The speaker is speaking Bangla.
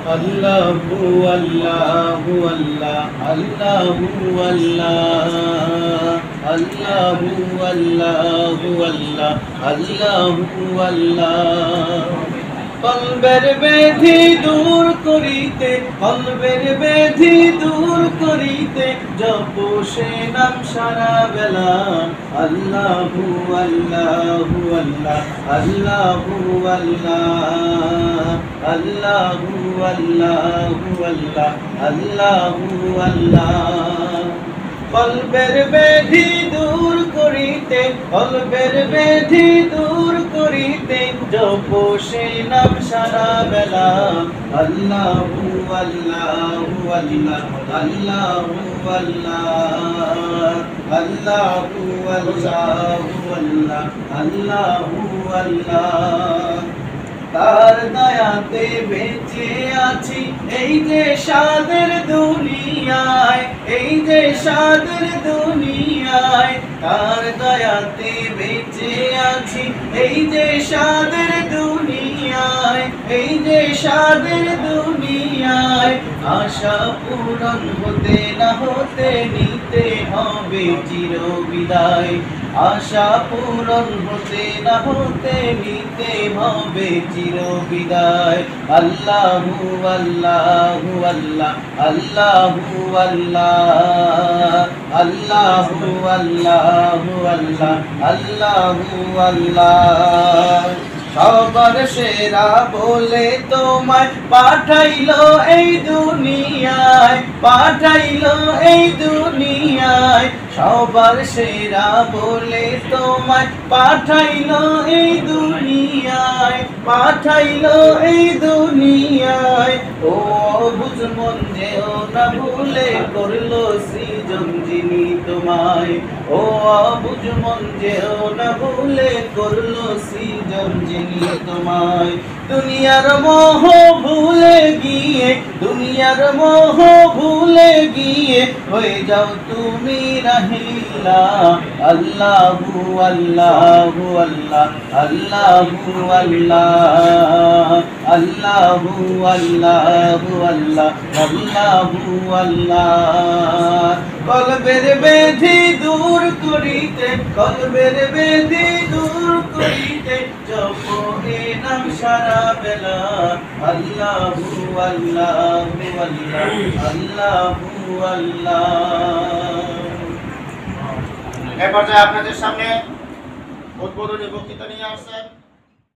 अल्लाहु अल्लाहु अल्लाह अल्लाहु अल्लाह अल्लाहु अल्लाहु अल्लाह अल्लाहु अल्लाह কলবের বেধি দূর করিতে কলবের বেধি দূর করিতে জপ সে নাম সারা বেলা আল্লাহু আল্লাহু আল্লাহ আল্লাহু আল্লাহ আল্লাহু আল্লাহু আল্লাহ আল্লাহু আল্লাহ কলবের বেধি দূর করিতে কলবের বেধি দূর করিতে জপ সে নাম সারা বেলা আল্লাহু আল্লাহু আল্লাহ আল্লাহু আল্লাহ আল্লাহু আল্লাহু আল্লাহ আল্লাহু আল্লাহ তার দয়াতে বেঁচে আছি এই যে সাদের দুনিয়ায় এই যে সাদের দুনিয়ায় তার দয়াতে বেঁচে আছি এই যে সাদের দুনিয়ায় এই যে সাদের দুনিয়ায় আশা পূরণ হতে না হতে নিতে হবে চিরবিদায় আশা পূরণ হতে না হতে নিতে হবে চিরবিদায় আল্লাহু আল্লাহু আল্লাহ আল্লাহু আল্লাহ আল্লাহু আল্লাহু আল্লাহ আল্লাহু আল্লাহ সবার সেরা বলে তোমায় পাঠাইলো এই দুনিয়ায় পাঠাইলো এই দুনিয়ায় সবার সেরা বলে তোমায় পাঠাইলো এই দুনিয়ায় পাঠাইলো এই দুনিয়ায় ও বুঝ মন যেও না ভুলে করলো সৃজন যিনি তোমায় ও বুঝ মন যেও না ভুলে করলো সৃজন যিনি তোমায় দুনিয়ার মোহ ভুলে গিয়ে দুনিয়ার মোহ ভুলে গিয়ে হয়ে যাও তুমি রাহিলা আল্লাহু আল্লাহু আল্লাহ আল্লাহু আল্লাহ আল্লাহু আল্লাহু আল্লাহ আল্লাহু আল্লাহ কলবের বেধি দূর করিতে কলবের বেধি দূর করিতে জপ হে নাম সারা বেলা আল্লাহু আল্লাহু আল্লাহ আল্লাহু আল্লাহ। এ পর্যায়ে আপনাদের সামনে উদ্বোধনী বক্তৃতা নিয়ে আসছেন